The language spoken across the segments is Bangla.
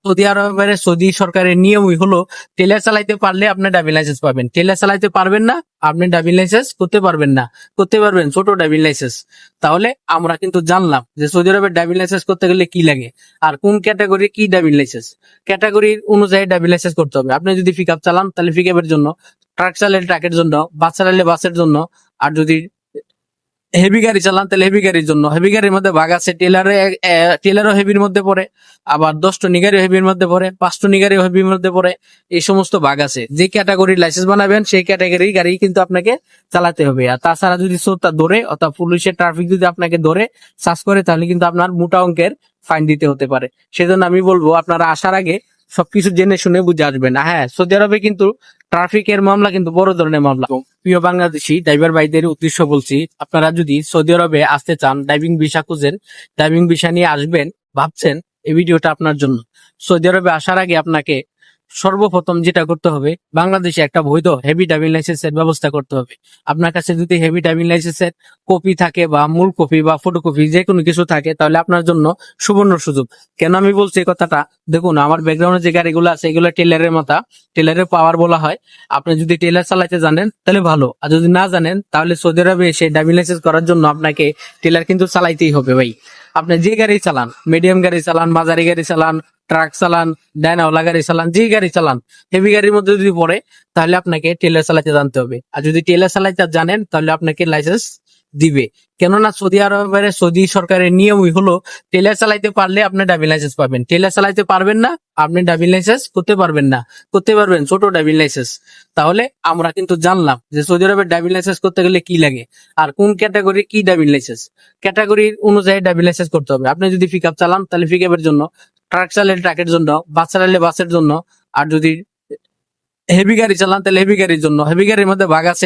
সৌদি আরবের সৌদি সরকারের নিয়মই হলো ট্রেলার চালাইতে পারলে আপনি ড্রাইভিং লাইসেন্স পাবেন, ট্রেলার চালাইতে পারবেন না আপনি ড্রাইভিং লাইসেন্স করতে পারবেন না, করতে পারবেন ছোট ড্রাইভিং লাইসেন্স। তাহলে আমরা কিন্তু জানলাম যে সৌদি আরবের ড্রাইভিং লাইসেন্স করতে গেলে কি লাগে আর কোন ক্যাটাগরি কি ড্রাইভিং লাইসেন্স, ক্যাটাগরি অনুযায়ী ড্রাইভিং লাইসেন্স করতে হবে। আপনি যদি পিক আপ চালান তাহলে পিক আপের জন্য, ট্রাক চালালে ট্রাকের জন্য, বাস চালালে বাসের জন্য, আর যদি হেভি গাড়ি চালান তাহলে হেভি গাড়ির জন্য। হেভি গাড়ির মধ্যে ভাগ আছে, টেলারও হেভির মধ্যে পড়ে, আবার 10 টনি গাড়িও হেভির মধ্যে পড়ে, 5 টনি গাড়িও হেভির মধ্যে পড়ে। এই সমস্ত ভাগ আছে, যে ক্যাটাগরির লাইসেন্স বানাবেন সেই ক্যাটাগরির গাড়ি কিন্তু আপনাকে চালাতে হবে। আর তাছাড়া যদি শ্রোতা ধরে অর্থাৎ পুলিশের ট্রাফিক যদি আপনাকে ধরে সার্চ করে তাহলে কিন্তু আপনার মোটা অঙ্কের ফাইন দিতে হতে পারে। সেজন্য আমি বলবো আপনারা আসার আগে সবকিছু জেনে শুনে বুঝে আসবেন। হ্যাঁ, সৌদি আরবে কিন্তু ট্রাফিকের মামলা কিন্তু বড় ধরনের মামলা। প্রিয় বাংলাদেশি ড্রাইভার ভাইদের উদ্দেশ্য বলছি, আপনারা যদি সৌদি আরবে আসতে চান, ড্রাইভিং ভিসা খুঁজেন, ড্রাইভিং ভিসা নিয়ে আসবেন ভাবছেন, এই ভিডিওটা আপনার জন্য। সৌদি আরবে আসার আগে আপনাকে সর্বপ্রথম যেটা করতে হবে, বাংলাদেশে একটা বৈধ হেভি ড্রাইভিং লাইসেন্সের ব্যবস্থা করতে হবে। আপনার কাছে যদি হেভি ড্রাইভিং লাইসেন্সের কপি থাকে বা মূল কপি বা ফটোকপি যে কোনো কিছু থাকে তাহলে আপনার জন্য সুবর্ণ সুযোগ। কেন আমি বলছি এই কথাটা, দেখুন আমার ব্যাকগ্রাউন্ডে যে গাড়িগুলো আছে এগুলো টেলারের মতো, টেলারের পাওয়ার বলা হয়। আপনি যদি টেলার চালাতে জানেন তাহলে ভালো, আর যদি না জানেন তাহলে সৌদি আরবে এসে ড্রাইভিং লাইসেন্স করার জন্য আপনাকে টেলার কিন্তু চালাইতেই হবে ভাই। আপনি যে গাড়ি চালান, মিডিয়াম গাড়ি চালান, মাঝারি গাড়ি চালান, ট্রাক চালান, ডাইনাওয়ালা গাড়ি চালান, যে গাড়ি চালান, হেভি গাড়ির মধ্যে যদি পড়ে তাহলে আপনাকে টেলার চালাতে জানতে হবে। আর যদি টেলার চালাতে জানেন তাহলে আপনাকে লাইসেন্স দিবে। কেননা সৌদি আরবের সৌদি সরকারের নিয়মই হলো টেলার চালাইতে পারলে আপনি ড্রাইভিং লাইসেন্স পাবেন, টেলার চালাইতে পারবেন না আপনি ড্রাইভিং লাইসেন্স করতে পারবেন না, করতে পারবেন ছোট ড্রাইভিং লাইসেন্স। তাহলে আমরা কিন্তু জানলাম যে সৌদি আরবের ড্রাইভিং লাইসেন্স করতে গেলে কি লাগে আর কোন ক্যাটাগরি কি ড্রাইভিং লাইসেন্স, ক্যাটাগরি অনুযায়ী ড্রাইভিং লাইসেন্স করতে হবে। আপনি যদি পিক আপ চালান তাহলে পিক আপের জন্য, ট্রাক চালালে ট্রাকের জন্য, বাস চালালে বাসের জন্য, আর যদি হেভি গাড়ি চালান তাহলে হেভি গাড়ির জন্য। হেভি গাড়ির মধ্যে ভাগ আছে,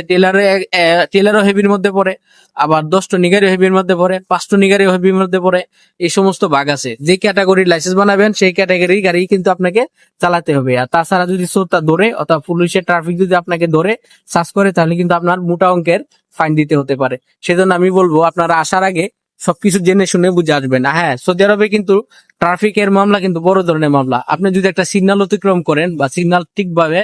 টেলারও হেভির মধ্যে পড়ে, আবার 10 টনি গাড়িও হেভির মধ্যে পড়ে, 5 টনি গাড়িও হেভির মধ্যে পড়ে। এই সমস্ত ভাগ আছে, যে ক্যাটাগরির লাইসেন্স বানাবেন সেই ক্যাটাগরির গাড়ি কিন্তু আপনাকে চালাতে হবে। আর তাছাড়া যদি শ্রোতা ধরে অর্থাৎ পুলিশের ট্রাফিক যদি আপনাকে ধরে সার্চ করে তাহলে কিন্তু আপনার মোটা অঙ্কের ফাইন দিতে হতে পারে। সেজন্য আমি বলবো আপনারা আসার আগে সবকিছু জেনে শুনে বুঝে আসবেন। হ্যাঁ, সৌদি আরবে কিন্তু ট্রাফিকের মামলা কিন্তু বড় ধরনের মামলা। আপনি যদি একটা সিগন্যাল অতিক্রম করেন বা সিগন্যাল ঠিকভাবে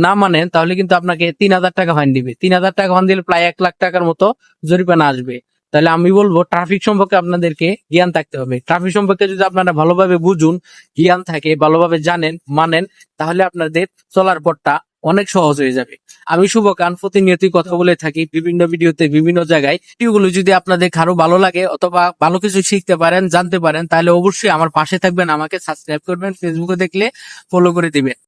না মানেন তাহলে কিন্তু আপনাকে 3,000 টাকা ফাইন দিবে। 3,000 টাকা ফাইন দিলে প্রায় 1 লাখ টাকার মতো জরিমানা আসবে। তাহলে আমি বলবো ট্রাফিক সম্পর্কে আপনাদেরকে জ্ঞান থাকতে হবে। ট্রাফিক সম্পর্কে যদি আপনারা ভালোভাবে বুঝুন, জ্ঞান থাকে, ভালোভাবে জানেন, মানেন, তাহলে আপনাদের চলার পথটা অনেক সহজ হয়ে যাবে। আমি শুভকান প্রতিনিয়তই কথা বলে থাকি বিভিন্ন ভিডিওতে, বিভিন্ন জায়গায়। ভিডিওগুলো যদি আপনাদের কারো ভালো লাগে অথবা ভালো কিছু শিখতে পারেন, জানতে পারেন, তাহলে অবশ্যই আমার পাশে থাকবেন, আমাকে সাবস্ক্রাইব করবেন, ফেসবুকে দেখলে ফলো করে দিবেন।